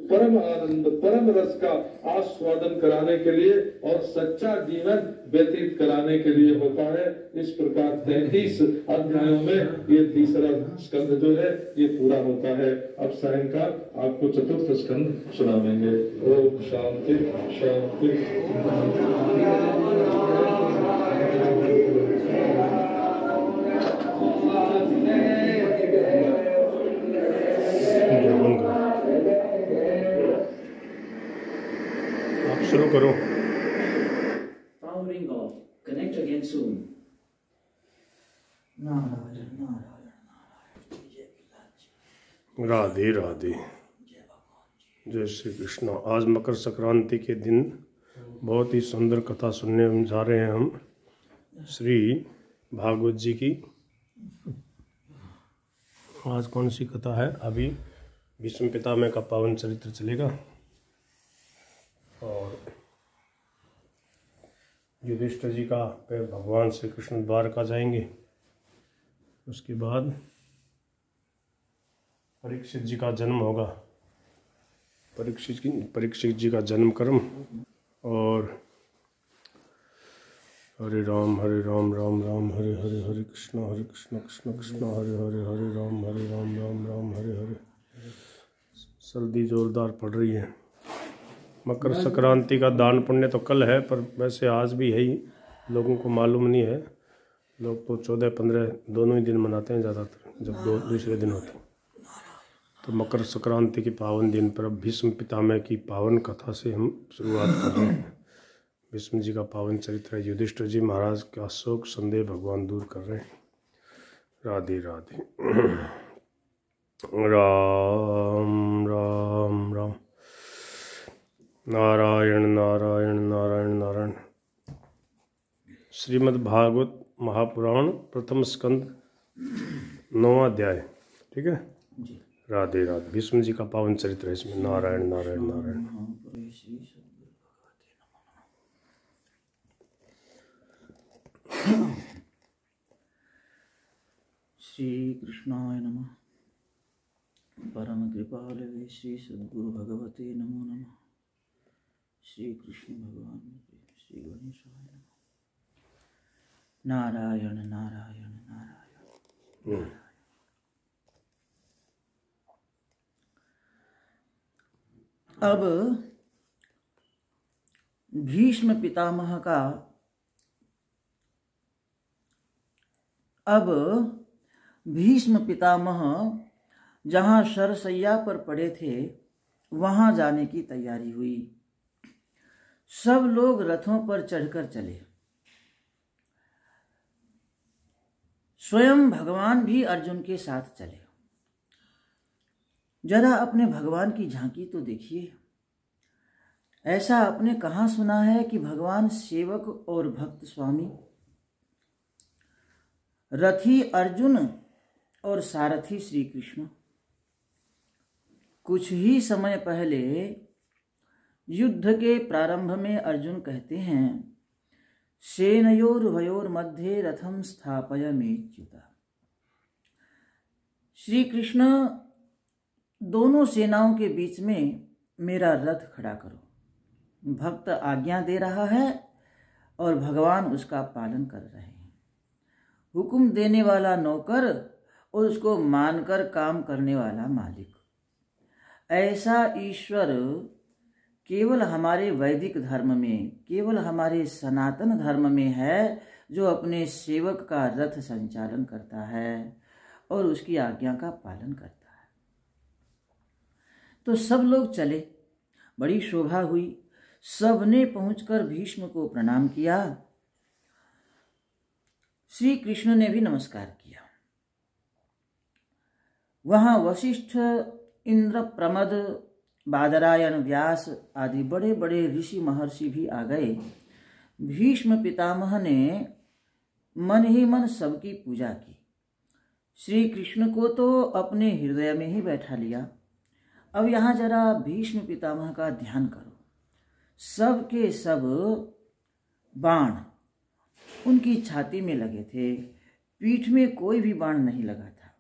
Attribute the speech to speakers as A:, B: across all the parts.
A: परम आनंद, परम रस का आस्वादन कराने के लिए और सच्चा जीवन व्यतीत कराने के लिए होता है। इस प्रकार 33 अध्यायों में ये तीसरा स्कंद जो है ये पूरा होता है। अब सायंकाल आपको चतुर्थ स्कंद सुनावेंगे। ओम शांति शांति।
B: आप शुरू करो।
C: Powering off. Connect again soon.
B: Radhe Radhe. जय श्री कृष्ण। आज मकर संक्रांति के दिन बहुत ही सुंदर कथा सुनने जा रहे हैं हम श्री भागवत जी की। आज कौन सी कथा है? अभी भीष्म पितामह का पावन चरित्र चलेगा और युधिष्ठिर जी का फिर भगवान श्री कृष्ण द्वारका जाएंगे। उसके बाद परीक्षित जी का जन्म होगा, परीक्षित जी का जन्म कर्म, और हरे राम राम राम हरे हरे, हरे कृष्ण कृष्ण कृष्ण हरे हरे, हरे राम राम हरे हरे। सर्दी जोरदार पड़ रही है। मकर संक्रांति का दान पुण्य तो कल है, पर वैसे आज भी है ही, लोगों को मालूम नहीं है। लोग तो 14-15 दोनों ही दिन मनाते हैं ज़्यादातर, जब दूसरे दिन होते हैं। तो मकर संक्रांति के पावन दिन पर अब भीष्म पितामह की पावन कथा से हम शुरुआत कर रहे हैं। भीष्म जी का पावन चरित्र है। युधिष्ठिर जी महाराज का शोक संदेह भगवान दूर कर रहे हैं। राधे राधे। राम राम राम। नारायण नारायण नारायण नारायण। श्रीमद् भागवत महापुराण प्रथम स्कंद 9वां अध्याय। ठीक है। राधे राधे। भीष्म जी का पावन चरित्र है इसमें। नारायण नारायण नारायण।
C: श्री कृष्णाय नमः। परम कृपालवे श्री सद्गुरु भगवते नमो नमः। श्री कृष्ण भगवान श्री गणेशाय नमः। नारायण नारायण नारायण। अब भीष्म पितामह का जहाँ शरशय्या पर पड़े थे वहाँ जाने की तैयारी हुई। सब लोग रथों पर चढ़कर चले। स्वयं भगवान भी अर्जुन के साथ चले। जरा अपने भगवान की झांकी तो देखिए। ऐसा आपने कहाँ सुना है कि भगवान सेवक और भक्त स्वामी, रथी अर्जुन और सारथी श्री कृष्ण। कुछ ही समय पहले युद्ध के प्रारंभ में अर्जुन कहते हैं, सेनयोर्वयोर मध्ये रथम स्थापयाम्युत। श्री कृष्ण, दोनों सेनाओं के बीच में मेरा रथ खड़ा करो। भक्त आज्ञा दे रहा है और भगवान उसका पालन कर रहे हैं। हुक्म देने वाला नौकर और उसको मानकर काम करने वाला मालिक। ऐसा ईश्वर केवल हमारे वैदिक धर्म में, केवल हमारे सनातन धर्म में है, जो अपने सेवक का रथ संचालन करता है और उसकी आज्ञा का पालन करता है। तो सब लोग चले। बड़ी शोभा हुई। सबने पहुंचकर भीष्म को प्रणाम किया। श्री कृष्ण ने भी नमस्कार किया। वहां वशिष्ठ, इंद्र, प्रमद, बादरायण, व्यास आदि बड़े बड़े ऋषि महर्षि भी आ गए। भीष्म पितामह ने मन ही मन सबकी पूजा की। श्री कृष्ण को तो अपने हृदय में ही बैठा लिया। अब यहाँ जरा भीष्म पितामह का ध्यान करो। सब के सब बाण उनकी छाती में लगे थे। पीठ में कोई भी बाण नहीं लगा था।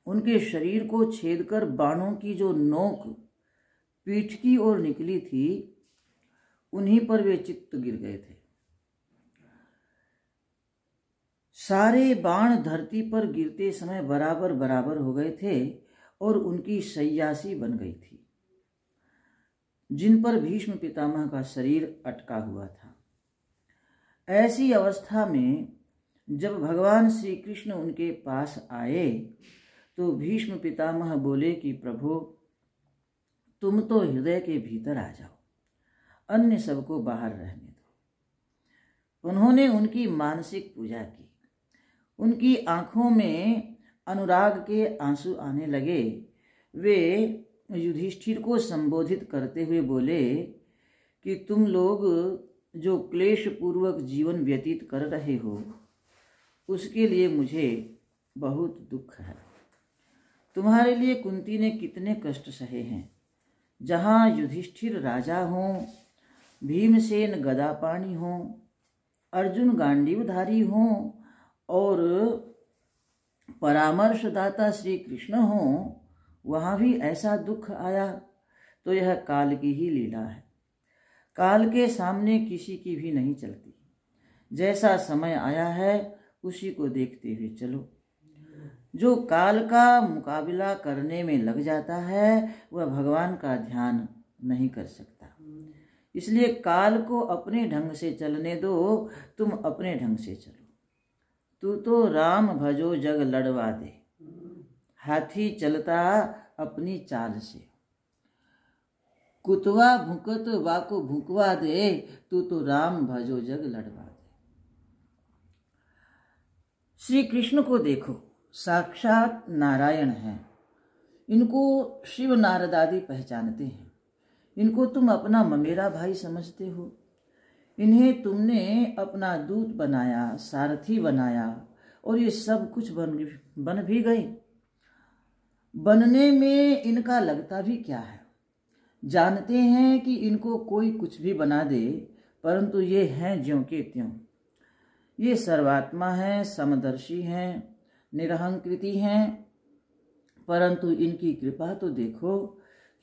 C: उनके शरीर को छेदकर बाणों की जो नोक पीठ की ओर निकली थी, उन्हीं पर वे चित्त गिर गए थे। सारे बाण धरती पर गिरते समय बराबर बराबर हो गए थे और उनकी शय्यासी बन गई थी, जिन पर भीष्म पितामह का शरीर अटका हुआ था। ऐसी अवस्था में जब भगवान श्री कृष्ण उनके पास आए तो भीष्म पितामह बोले कि प्रभु, तुम तो हृदय के भीतर आ जाओ, अन्य सबको बाहर रहने दो। उन्होंने उनकी मानसिक पूजा की। उनकी आंखों में अनुराग के आंसू आने लगे। वे युधिष्ठिर को संबोधित करते हुए बोले कि तुम लोग जो क्लेश पूर्वक जीवन व्यतीत कर रहे हो, उसके लिए मुझे बहुत दुख है। तुम्हारे लिए कुंती ने कितने कष्ट सहे हैं। जहाँ युधिष्ठिर राजा हों, भीमसेन गदापाणी हों, अर्जुन गांडीवधारी हों और परामर्शदाता श्री कृष्ण हों, वहाँ भी ऐसा दुख आया तो यह काल की ही लीला है। काल के सामने किसी की भी नहीं चलती। जैसा समय आया है उसी को देखते हुए चलो। जो काल का मुकाबला करने में लग जाता है वह भगवान का ध्यान नहीं कर सकता। इसलिए काल को अपने ढंग से चलने दो, तुम अपने ढंग से चलो। तू तो राम भजो जग लड़वा दे, हाथी चलता अपनी चाल से। कुतवा भुकत वाको भुकवा दे, तू तो राम भजो जग लड़वा दे। श्री कृष्ण को देखो, साक्षात नारायण हैं। इनको शिव नारद आदि पहचानते हैं। इनको तुम अपना ममेरा भाई समझते हो। इन्हें तुमने अपना दूत बनाया, सारथी बनाया और ये सब कुछ बन भी गए। बनने में इनका लगता भी क्या है। जानते हैं कि इनको कोई कुछ भी बना दे, परंतु ये हैं ज्यों के त्यों। ये सर्वात्मा हैं, समदर्शी हैं, निरहंकृति हैं, परंतु इनकी कृपा तो देखो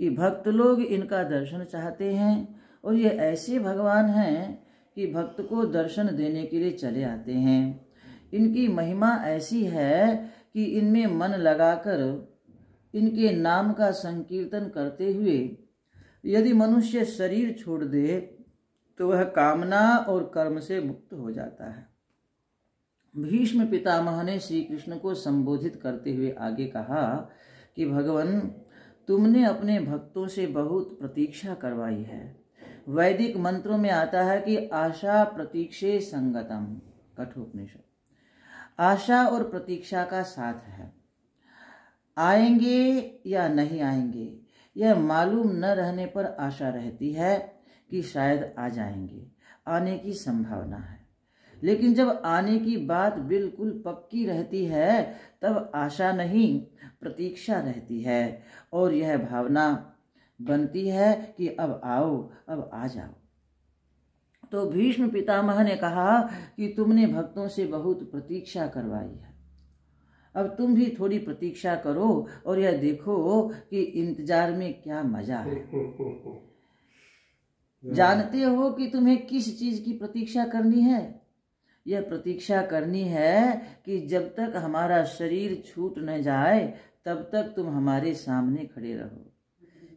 C: कि भक्त लोग इनका दर्शन चाहते हैं और ये ऐसे भगवान हैं कि भक्त को दर्शन देने के लिए चले आते हैं। इनकी महिमा ऐसी है कि इनमें मन लगाकर इनके नाम का संकीर्तन करते हुए यदि मनुष्य शरीर छोड़ दे तो वह कामना और कर्म से मुक्त हो जाता है। भीष्म पितामह ने श्री कृष्ण को संबोधित करते हुए आगे कहा कि भगवान, तुमने अपने भक्तों से बहुत प्रतीक्षा करवाई है। वैदिक मंत्रों में आता है कि आशा प्रतीक्षे संगतम, कठोपनिषद। आशा और प्रतीक्षा का साथ है। आएंगे या नहीं आएंगे यह मालूम न रहने पर आशा रहती है कि शायद आ जाएंगे, आने की संभावना है। लेकिन जब आने की बात बिल्कुल पक्की रहती है तब आशा नहीं, प्रतीक्षा रहती है और यह भावना बनती है कि अब आओ, अब आ जाओ। तो भीष्म पितामह ने कहा कि तुमने भक्तों से बहुत प्रतीक्षा करवाई है। अब तुम भी थोड़ी प्रतीक्षा करो और यह देखो कि इंतजार में क्या मजा है। जानते हो कि तुम्हें किस चीज की प्रतीक्षा करनी है? यह प्रतीक्षा करनी है कि जब तक हमारा शरीर छूट न जाए तब तक तुम हमारे सामने खड़े रहो।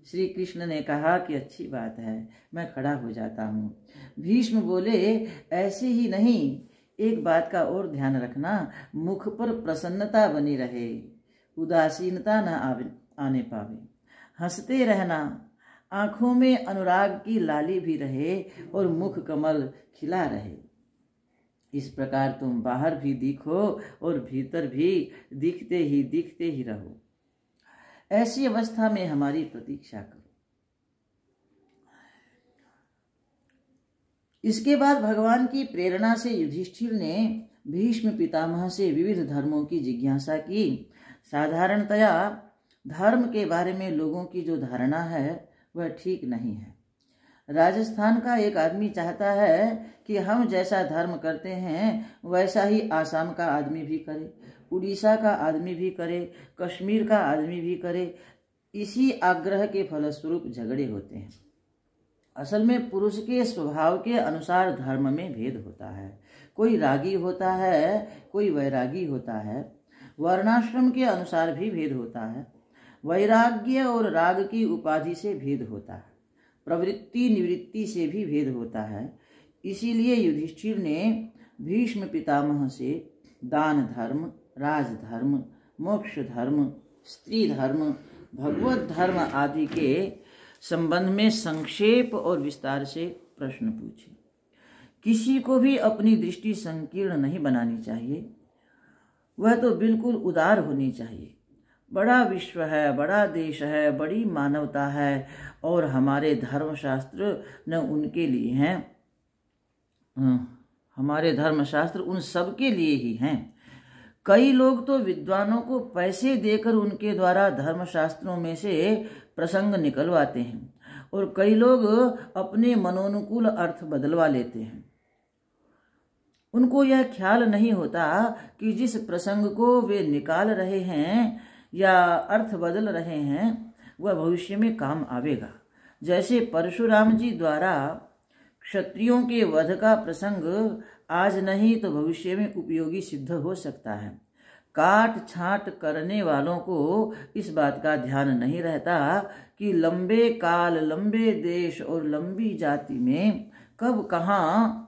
C: श्री कृष्ण ने कहा कि अच्छी बात है, मैं खड़ा हो जाता हूँ। भीष्म बोले, ऐसे ही नहीं, एक बात का और ध्यान रखना, मुख पर प्रसन्नता बनी रहे, उदासीनता न आने पावे। हंसते रहना, आंखों में अनुराग की लाली भी रहे और मुख कमल खिला रहे। इस प्रकार तुम बाहर भी दिखो और भीतर भी दिखते ही रहो। ऐसी अवस्था में हमारी प्रतीक्षा करो। इसके बाद भगवान की प्रेरणा से युधिष्ठिर ने भीष्म पितामह से विविध धर्मों की जिज्ञासा की। साधारणतया धर्म के बारे में लोगों की जो धारणा है वह ठीक नहीं है। राजस्थान का एक आदमी चाहता है कि हम जैसा धर्म करते हैं वैसा ही आसाम का आदमी भी करे, उड़ीसा का आदमी भी करे, कश्मीर का आदमी भी करे, इसी आग्रह के फलस्वरूप झगड़े होते हैं। असल में पुरुष के स्वभाव के अनुसार धर्म में भेद होता है। कोई रागी होता है, कोई वैरागी होता है। वर्णाश्रम के अनुसार भी भेद होता है। वैराग्य और राग की उपाधि से भेद होता है। प्रवृत्ति निवृत्ति से भी भेद होता है। इसीलिए युधिष्ठिर ने भीष्म पितामह से दान धर्म, राजधर्म, मोक्ष धर्म, स्त्री धर्म, भगवत धर्म आदि के संबंध में संक्षेप और विस्तार से प्रश्न पूछे। किसी को भी अपनी दृष्टि संकीर्ण नहीं बनानी चाहिए, वह तो बिल्कुल उदार होनी चाहिए। बड़ा विश्व है, बड़ा देश है, बड़ी मानवता है और हमारे धर्मशास्त्र न उनके लिए हैं, हमारे धर्मशास्त्र उन सब के लिए ही हैं। कई लोग तो विद्वानों को पैसे देकर उनके द्वारा धर्मशास्त्रों में से प्रसंग निकलवाते हैं और कई लोग अपने मनोनुकूल अर्थ बदलवा लेते हैं। उनको यह ख्याल नहीं होता कि जिस प्रसंग को वे निकाल रहे हैं या अर्थ बदल रहे हैं वह भविष्य में काम आवेगा। जैसे परशुराम जी द्वारा क्षत्रियों के वध का प्रसंग आज नहीं तो भविष्य में उपयोगी सिद्ध हो सकता है। काट छांट करने वालों को इस बात का ध्यान नहीं रहता कि लंबे काल, लंबे देश और लंबी जाति में कब कहाँ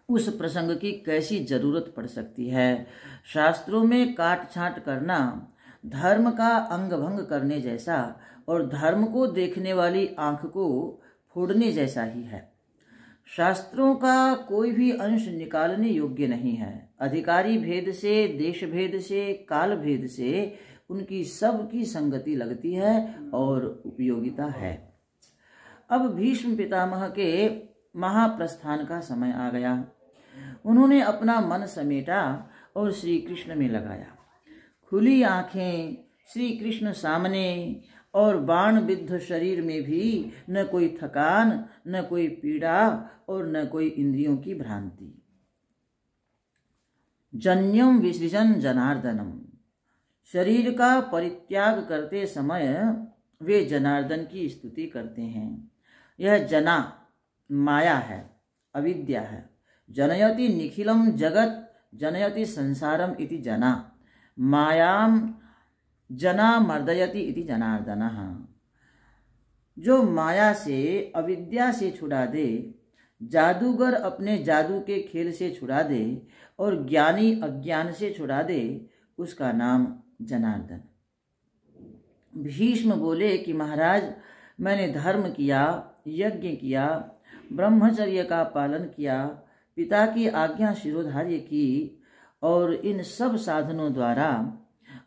C: उस प्रसंग की कैसी जरूरत पड़ सकती है। शास्त्रों में काट छांट करना धर्म का अंग भंग करने जैसा और धर्म को देखने वाली आंख को फोड़ने जैसा ही है। शास्त्रों का कोई भी अंश निकालने योग्य नहीं है। अधिकारी भेद से, देश भेद से, काल भेद से उनकी सबकी संगति लगती है और उपयोगिता है। अब भीष्म पितामह के महाप्रस्थान का समय आ गया। उन्होंने अपना मन समेटा और श्री कृष्ण में लगाया। खुली आंखें, श्री कृष्ण सामने और बाण विद्ध शरीर में भी न कोई थकान, न कोई पीड़ा और न कोई इंद्रियों की भ्रांति। जन्यम विसृजन जनार्दनम, शरीर का परित्याग करते समय वे जनार्दन की स्तुति करते हैं। यह जना माया है, अविद्या है। जनयति निखिलम जगत जनयति संसारम इति जना, मायाम जना मर्दयति इति जनार्दनः। जो माया से, अविद्या से छुड़ा दे, जादूगर अपने जादू के खेल से छुड़ा दे और ज्ञानी अज्ञान से छुड़ा दे, उसका नाम जनार्दन। भीष्म बोले कि महाराज, मैंने धर्म किया, यज्ञ किया, ब्रह्मचर्य का पालन किया, पिता की आज्ञा शिरोधार्य की और इन सब साधनों द्वारा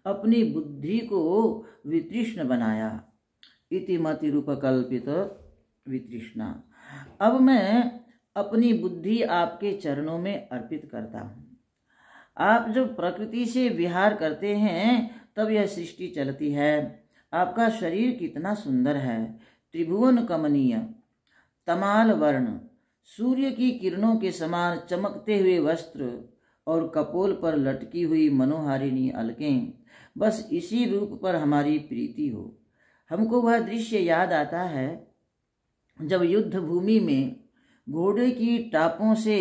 C: अपनी बुद्धि को वितृष्ण बनाया। इति मतिरूपकल्पित वितृष्णा। अब मैं अपनी बुद्धि आपके चरणों में अर्पित करता हूँ। आप जब प्रकृति से विहार करते हैं तब यह सृष्टि चलती है। आपका शरीर कितना सुंदर है, त्रिभुवन कमनीय, तमाल वर्ण, सूर्य की किरणों के समान चमकते हुए वस्त्र और कपोल पर लटकी हुई मनोहारिणी अलकें। बस इसी रूप पर हमारी प्रीति हो। हमको वह दृश्य याद आता है जब युद्ध भूमि में घोड़े की टापों से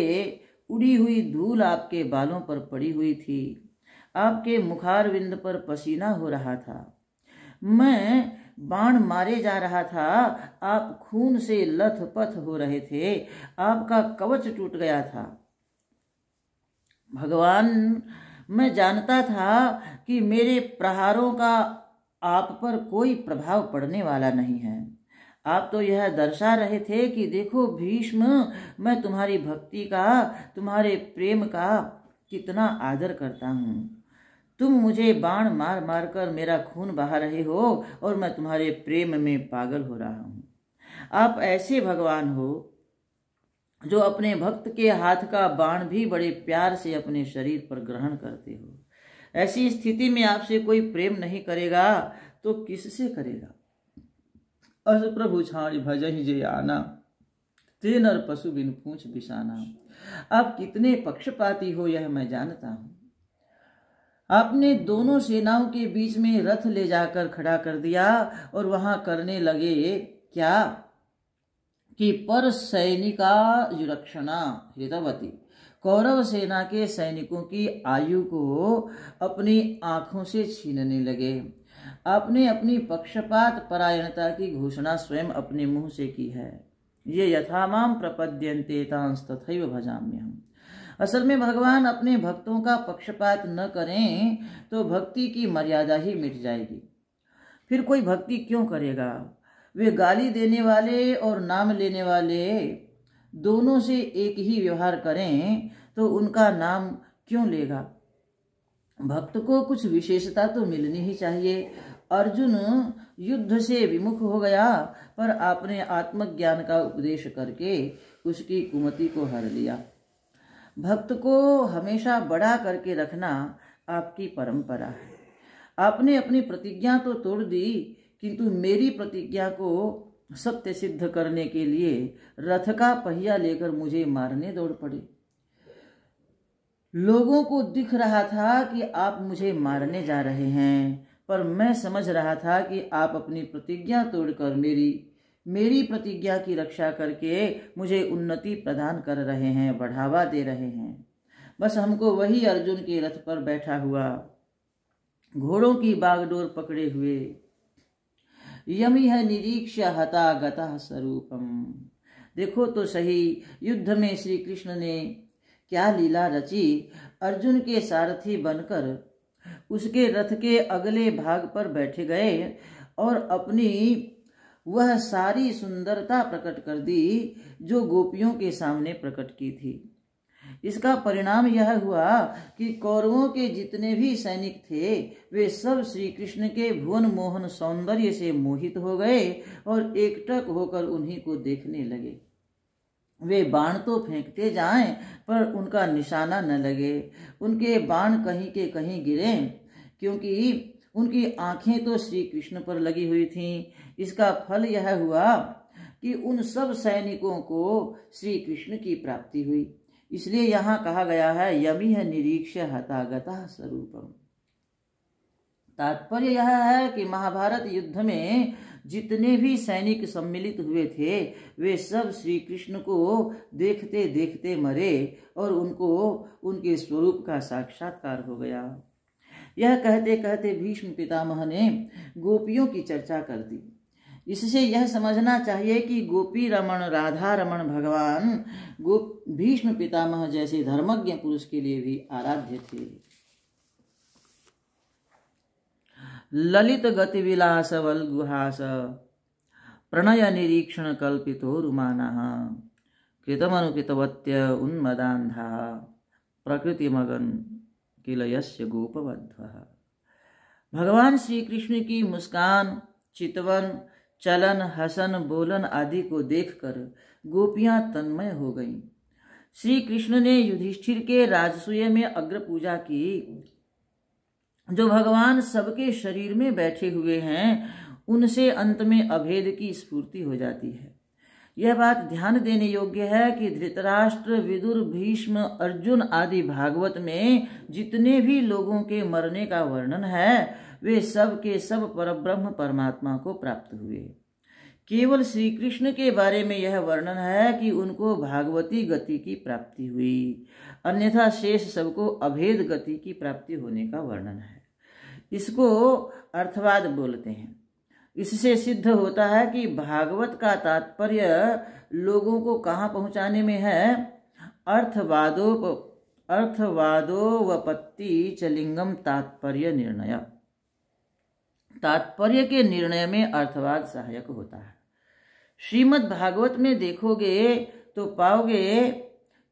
C: उड़ी हुई धूल आपके बालों पर पड़ी हुई थी, आपके मुखारविंद पर पसीना हो रहा था, मैं बाण मारे जा रहा था, आप खून से लथपथ हो रहे थे, आपका कवच टूट गया था। भगवान, मैं जानता था कि मेरे प्रहारों का आप पर कोई प्रभाव पड़ने वाला नहीं है। आप तो यह दर्शा रहे थे कि देखो भीष्म, मैं तुम्हारी भक्ति का, तुम्हारे प्रेम का कितना आदर करता हूँ। तुम मुझे बाण मार मार कर मेरा खून बहा रहे हो और मैं तुम्हारे प्रेम में पागल हो रहा हूँ। आप ऐसे भगवान हो जो अपने भक्त के हाथ का बाण भी बड़े प्यार से अपने शरीर पर ग्रहण करते हो। ऐसी स्थिति में आपसे कोई प्रेम नहीं करेगा तो किससे करेगा? अस प्रभु छाड़ी भजहि जे आना, ते नर पशु बिन पूछ बिसाना। आप कितने पक्षपाती हो यह मैं जानता हूँ। आपने दोनों सेनाओं के बीच में रथ ले जाकर खड़ा कर दिया और वहां करने लगे क्या कि पर सैनिका युरक्षणा हितवती, कौरव सेना के सैनिकों की आयु को अपनी आंखों से छीनने लगे। आपने अपनी पक्षपात परायणता की घोषणा स्वयं अपने मुंह से की है। ये यथामाम प्रपद्यन्ते तांस तथैव भजाम्यहम्। असल में भगवान अपने भक्तों का पक्षपात न करें तो भक्ति की मर्यादा ही मिट जाएगी। फिर कोई भक्ति क्यों करेगा? वे गाली देने वाले और नाम लेने वाले दोनों से एक ही व्यवहार करें तो उनका नाम क्यों लेगा? भक्त को कुछ विशेषता तो मिलनी ही चाहिए। अर्जुन युद्ध से विमुख हो गया, पर आपने आत्मज्ञान का उपदेश करके उसकी कुमति को हर लिया। भक्त को हमेशा बड़ा करके रखना आपकी परंपरा है। आपने अपनी प्रतिज्ञा तो तोड़ दी, किंतु मेरी प्रतिज्ञा को सत्य सिद्ध करने के लिए रथ का पहिया लेकर मुझे मारने दौड़ पड़े। लोगों को दिख रहा था कि आप मुझे मारने जा रहे हैं, पर मैं समझ रहा था कि आप अपनी प्रतिज्ञा तोड़कर मेरी प्रतिज्ञा की रक्षा करके मुझे उन्नति प्रदान कर रहे हैं, बढ़ावा दे रहे हैं। बस हमको वही अर्जुन के रथ पर बैठा हुआ, घोड़ों की बागडोर पकड़े हुए, यमिह निरीक्ष्य हता गतः स्वरूपम। देखो तो सही, युद्ध में श्री कृष्ण ने क्या लीला रची। अर्जुन के सारथी बनकर उसके रथ के अगले भाग पर बैठे गए और अपनी वह सारी सुंदरता प्रकट कर दी जो गोपियों के सामने प्रकट की थी। इसका परिणाम यह हुआ कि कौरवों के जितने भी सैनिक थे वे सब श्री कृष्ण के भुवन मोहन सौंदर्य से मोहित हो गए और एकटक होकर उन्हीं को देखने लगे। वे बाण तो फेंकते जाएं पर उनका निशाना न लगे। उनके बाण कहीं के कहीं गिरे, क्योंकि उनकी आंखें तो श्री कृष्ण पर लगी हुई थीं। इसका फल यह हुआ कि उन सब सैनिकों को श्री कृष्ण की प्राप्ति हुई। इसलिए यहाँ कहा गया है यमिह निरीक्ष्य हतागतः स्वरूपम। तात्पर्य यह है कि महाभारत युद्ध में जितने भी सैनिक सम्मिलित हुए थे वे सब श्री कृष्ण को देखते देखते मरे और उनको उनके स्वरूप का साक्षात्कार हो गया। यह कहते कहते भीष्म पितामह ने गोपियों की चर्चा कर दी। इससे यह समझना चाहिए कि गोपी रमण राधा रमण भगवान भीष्म पितामह जैसे धर्मज्ञ पुरुष के लिए भी आराध्य थे। ललित गति विलास वल्गुहास प्रणय निरीक्षण कल्पितो रुमानः कृतमनुकृतवत्य उन्मदान्धा प्रकृति मगन किल यस्य गोपवध्वः। भगवान श्री कृष्ण की मुस्कान, चितवन, चलन, हसन, बोलन आदि को देखकर गोपियां तन्मय हो गईं। श्री कृष्ण ने युधिष्ठिर के राजसूय में अग्र पूजा की। जो भगवान सबके शरीर में बैठे हुए हैं उनसे अंत में अभेद की स्फूर्ति हो जाती है। यह बात ध्यान देने योग्य है कि धृतराष्ट्र, विदुर, भीष्म, अर्जुन आदि भागवत में जितने भी लोगों के मरने का वर्णन है वे सब के सब परब्रह्म परमात्मा को प्राप्त हुए। केवल श्री कृष्ण के बारे में यह वर्णन है कि उनको भागवती गति की प्राप्ति हुई, अन्यथा शेष सबको अभेद गति की प्राप्ति होने का वर्णन है। इसको अर्थवाद बोलते हैं। इससे सिद्ध होता है कि भागवत का तात्पर्य लोगों को कहाँ पहुँचाने में है। अर्थवादोपपत्ति च लिंगम तात्पर्य निर्णय। तात्पर्य के निर्णय में अर्थवाद सहायक होता है। श्रीमद् भागवत में देखोगे तो पाओगे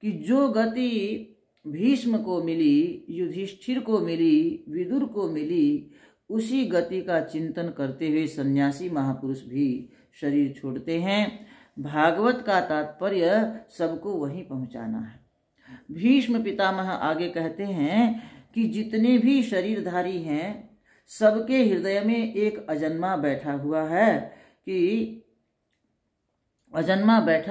C: कि जो गति भीष्म को मिली, युधिष्ठिर को मिली, विदुर को मिली, उसी गति का चिंतन करते हुए सन्यासी महापुरुष भी शरीर छोड़ते हैं। भागवत का तात्पर्य सबको वहीं पहुंचाना है। भीष्म पितामह आगे कहते हैं कि जितने भी शरीरधारी हैं सबके हृदय में एक अजन्मा बैठा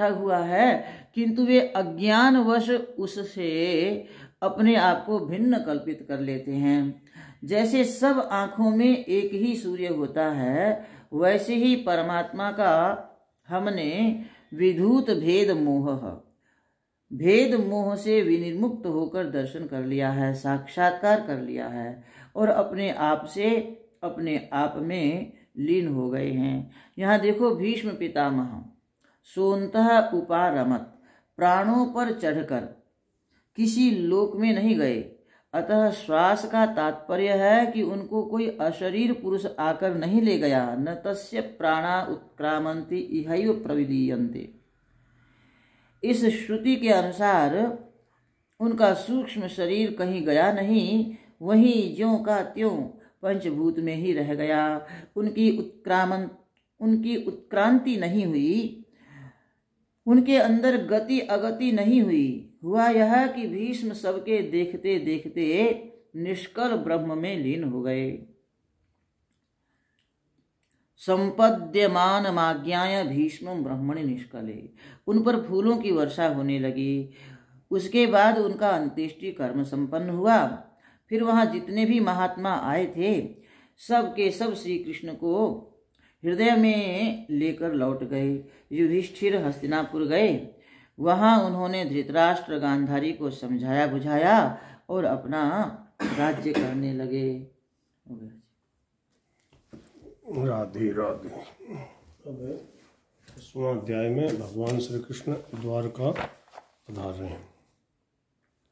C: हुआ है किंतु वे अज्ञानवश उससे अपने आप को भिन्न कल्पित कर लेते हैं। जैसे सब आंखों में एक ही सूर्य होता है, वैसे ही परमात्मा का हमने विधूत भेद मोह से विनिर्मुक्त होकर दर्शन कर लिया है, साक्षात्कार कर लिया है और अपने आप से अपने आप में लीन हो गए हैं। यहाँ देखो, भीष्म पितामह सोन्तः उपारमत, प्राणों पर चढ़कर किसी लोक में नहीं गए। अतः श्वास का तात्पर्य है कि उनको कोई अशरीर पुरुष आकर नहीं ले गया। न तस्य प्राणा उत्क्रामन्ति इहैव प्रविलीयन्ते। इस श्रुति के अनुसार उनका सूक्ष्म शरीर कहीं गया नहीं, वहीं ज्यों का त्यों पंचभूत में ही रह गया। उनकी उत्क्रांति नहीं हुई, उनके अंदर गति अगति नहीं हुई। हुआ यह कि भीष्म सबके देखते देखते निष्कल ब्रह्म में लीन हो गए। संपद्यमान माज्ञाय भीष्म ब्रह्मणि निष्कले, उन पर फूलों की वर्षा होने लगी। उसके बाद उनका अंत्येष्टि कर्म संपन्न हुआ। फिर वहां जितने भी महात्मा आए थे, सब के सब श्री कृष्ण को हृदय में लेकर लौट गए। युधिष्ठिर हस्तिनापुर गए। वहां उन्होंने धृतराष्ट्र गांधारी को समझाया बुझाया और अपना राज्य करने लगे।
B: राधे राधे। अब 10वां अध्याय में भगवान श्री कृष्ण द्वारका पधार रहे हैं।